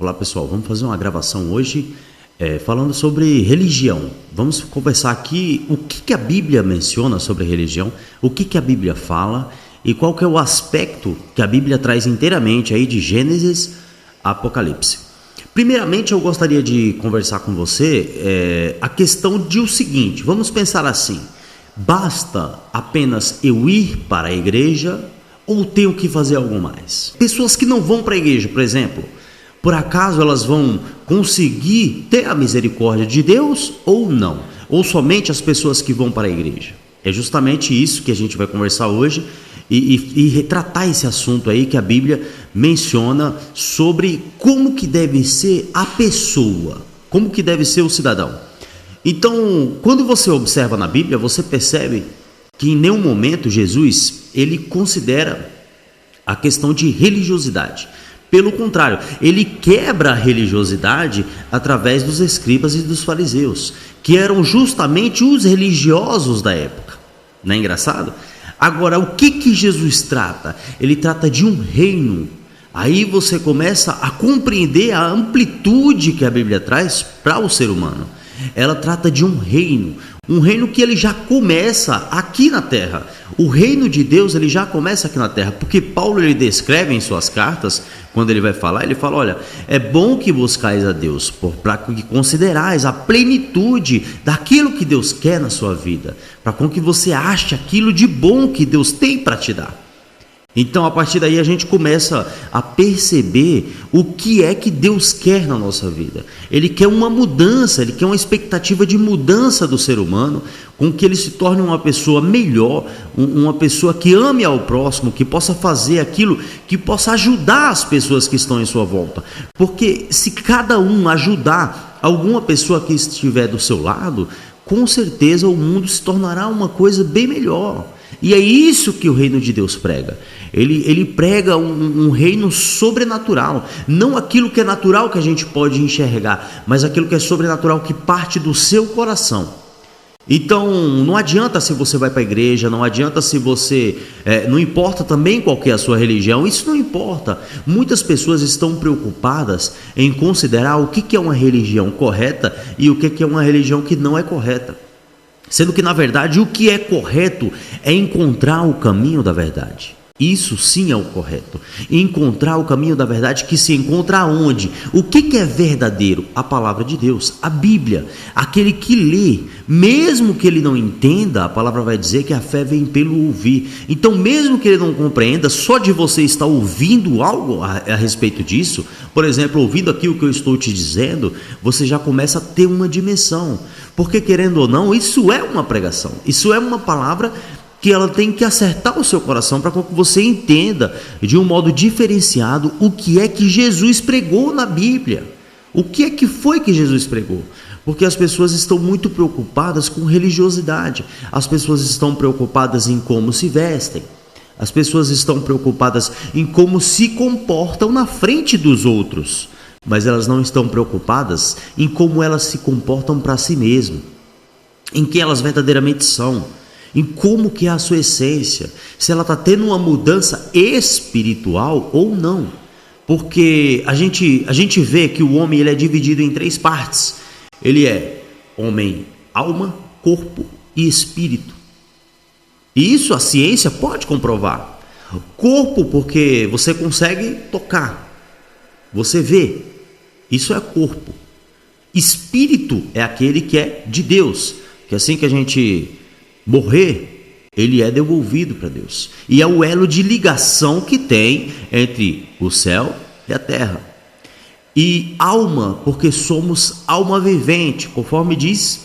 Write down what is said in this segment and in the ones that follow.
Olá pessoal, vamos fazer uma gravação hoje falando sobre religião. Vamos conversar aqui o que a Bíblia menciona sobre religião, o que a Bíblia fala e qual que é o aspecto que a Bíblia traz inteiramente aí de Gênesis a Apocalipse. Primeiramente eu gostaria de conversar com você a questão de o seguinte, vamos pensar assim, basta apenas eu ir para a igreja ou tenho que fazer algo mais? Pessoas que não vão para a igreja, por exemplo, por acaso elas vão conseguir ter a misericórdia de Deus ou não? Ou somente as pessoas que vão para a igreja? É justamente isso que a gente vai conversar hoje e retratar esse assunto aí que a Bíblia menciona sobre como que deve ser a pessoa, como que deve ser o cidadão. Então, quando você observa na Bíblia, você percebe que em nenhum momento Jesus, ele considera a questão de religiosidade. Pelo contrário, ele quebra a religiosidade através dos escribas e dos fariseus, que eram justamente os religiosos da época. Não é engraçado? Agora, o que Jesus trata? Ele trata de um reino. Aí você começa a compreender a amplitude que a Bíblia traz para o ser humano. Ela trata de um reino que ele já começa aqui na terra. O reino de Deus ele já começa aqui na terra, porque Paulo ele descreve em suas cartas, quando ele vai falar, ele fala, olha, é bom que buscais a Deus, para que considerais a plenitude daquilo que Deus quer na sua vida, para com que você ache aquilo de bom que Deus tem para te dar. Então, a partir daí, a gente começa a perceber o que é que Deus quer na nossa vida. Ele quer uma mudança, ele quer uma expectativa de mudança do ser humano, com que ele se torne uma pessoa melhor, uma pessoa que ame ao próximo, que possa fazer aquilo, que possa ajudar as pessoas que estão em sua volta. Porque se cada um ajudar alguma pessoa que estiver do seu lado, com certeza o mundo se tornará uma coisa bem melhor. E é isso que o reino de Deus prega. Ele prega um reino sobrenatural. Não aquilo que é natural que a gente pode enxergar, mas aquilo que é sobrenatural que parte do seu coração. Então, não adianta se você vai para a igreja, não adianta se você... não importa também qual que é a sua religião, isso não importa. Muitas pessoas estão preocupadas em considerar o que é uma religião correta e o que é uma religião que não é correta. Sendo que, na verdade, o que é correto é encontrar o caminho da verdade. Isso sim é o correto. Encontrar o caminho da verdade que se encontra aonde? O que é verdadeiro? A palavra de Deus, a Bíblia. Aquele que lê, mesmo que ele não entenda, a palavra vai dizer que a fé vem pelo ouvir. Então, mesmo que ele não compreenda, só de você estar ouvindo algo a respeito disso, por exemplo, ouvindo aquilo que eu estou te dizendo, você já começa a ter uma dimensão. Porque, querendo ou não, isso é uma pregação. Isso é uma palavra que ela tem que acertar o seu coração para que você entenda de um modo diferenciado o que é que Jesus pregou na Bíblia. O que é que foi que Jesus pregou? Porque as pessoas estão muito preocupadas com religiosidade. As pessoas estão preocupadas em como se vestem. As pessoas estão preocupadas em como se comportam na frente dos outros. Mas elas não estão preocupadas em como elas se comportam para si mesmas. Em quem elas verdadeiramente são. Em como que é a sua essência, se ela está tendo uma mudança espiritual ou não. Porque a gente vê que o homem ele é dividido em três partes. Ele é homem, alma, corpo e espírito. E isso a ciência pode comprovar. Corpo porque você consegue tocar, você vê, isso é corpo. Espírito é aquele que é de Deus, que assim que a gente morrer, ele é devolvido para Deus. E é o elo de ligação que tem entre o céu e a terra. E alma, porque somos alma vivente, conforme diz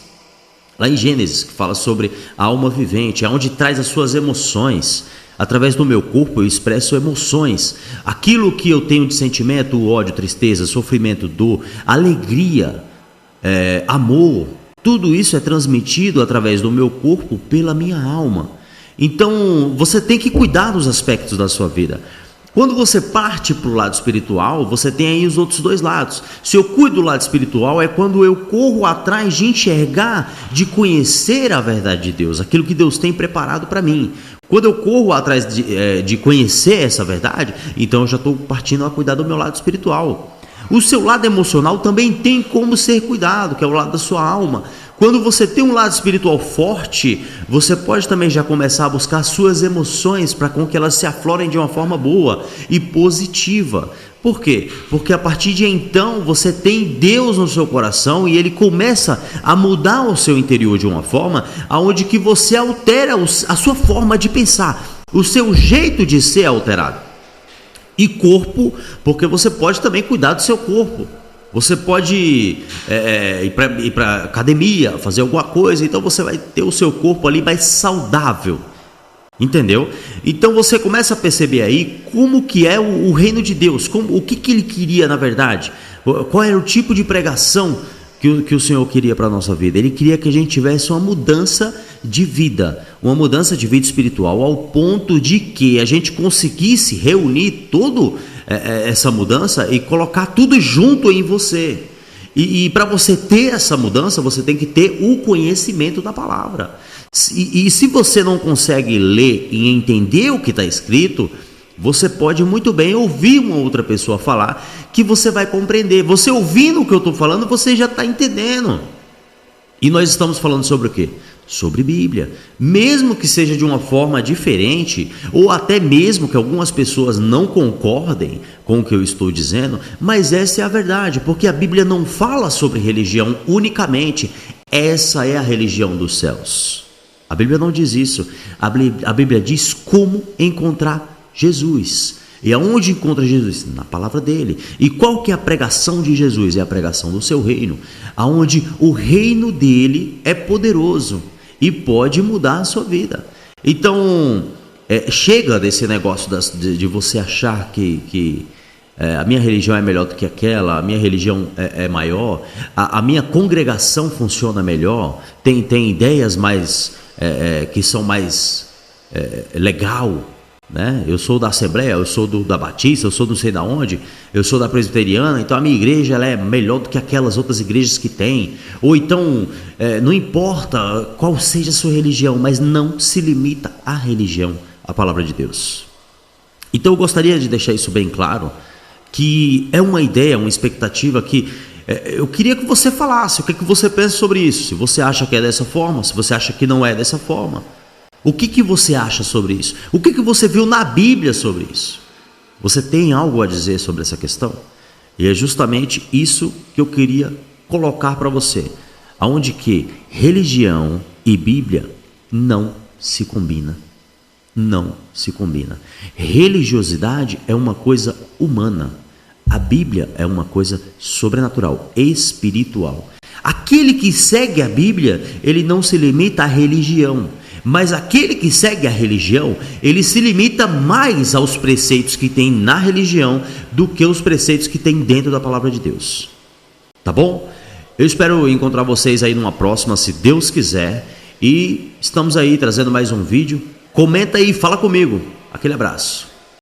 lá em Gênesis, que fala sobre a alma vivente, é onde traz as suas emoções. Através do meu corpo eu expresso emoções. Aquilo que eu tenho de sentimento, ódio, tristeza, sofrimento, dor, alegria, amor, tudo isso é transmitido através do meu corpo pela minha alma. Então, você tem que cuidar dos aspectos da sua vida. Quando você parte para o lado espiritual, você tem aí os outros dois lados. Se eu cuido do lado espiritual, é quando eu corro atrás de enxergar, de conhecer a verdade de Deus, aquilo que Deus tem preparado para mim. Quando eu corro atrás de conhecer essa verdade, então eu já estou partindo a cuidar do meu lado espiritual. O seu lado emocional também tem como ser cuidado, que é o lado da sua alma. Quando você tem um lado espiritual forte, você pode também já começar a buscar suas emoções para com que elas se aflorem de uma forma boa e positiva. Por quê? Porque a partir de então você tem Deus no seu coração e Ele começa a mudar o seu interior de uma forma aonde que você altera a sua forma de pensar, o seu jeito de ser alterado. E corpo, porque você pode também cuidar do seu corpo. Você pode ir para academia, fazer alguma coisa, então você vai ter o seu corpo ali mais saudável, entendeu? Então você começa a perceber aí como que é o reino de Deus, o que ele queria na verdade, qual era o tipo de pregação que o Senhor queria para a nossa vida. Ele queria que a gente tivesse uma mudança de vida espiritual, ao ponto de que a gente conseguisse reunir todo essa mudança e colocar tudo junto em você. E para você ter essa mudança, você tem que ter o conhecimento da palavra. E se você não consegue ler e entender o que está escrito, você pode muito bem ouvir uma outra pessoa falar que você vai compreender. Você ouvindo o que eu estou falando, você já está entendendo. E nós estamos falando sobre o quê? Sobre Bíblia. Mesmo que seja de uma forma diferente, ou até mesmo que algumas pessoas não concordem com o que eu estou dizendo, mas essa é a verdade, porque a Bíblia não fala sobre religião unicamente. Essa é a religião dos céus. A Bíblia não diz isso. A Bíblia diz como encontrar Jesus. E aonde encontra Jesus? Na palavra dele. E qual que é a pregação de Jesus? É a pregação do seu reino, aonde o reino dele é poderoso e pode mudar a sua vida. Então, chega desse negócio de você achar que a minha religião é melhor do que aquela, a minha religião é maior, a minha congregação funciona melhor, tem ideias mais que são mais legal, né? Eu sou da Assembleia, eu sou da Batista, eu sou não sei da onde, eu sou da Presbiteriana, então a minha igreja ela é melhor do que aquelas outras igrejas que tem. Ou então, não importa qual seja a sua religião, mas não se limita à religião, à palavra de Deus. Então eu gostaria de deixar isso bem claro, que é uma ideia, uma expectativa que eu queria que você falasse, o que você pensa sobre isso, se você acha que é dessa forma, se você acha que não é dessa forma. O que você acha sobre isso? O que você viu na Bíblia sobre isso? Você tem algo a dizer sobre essa questão? E é justamente isso que eu queria colocar para você, aonde que religião e Bíblia não se combinam. Não se combina. Religiosidade é uma coisa humana. A Bíblia é uma coisa sobrenatural, espiritual. Aquele que segue a Bíblia, ele não se limita à religião. Mas aquele que segue a religião, ele se limita mais aos preceitos que tem na religião do que os preceitos que tem dentro da palavra de Deus. Tá bom? Eu espero encontrar vocês aí numa próxima, se Deus quiser. E estamos aí trazendo mais um vídeo. Comenta aí, fala comigo. Aquele abraço.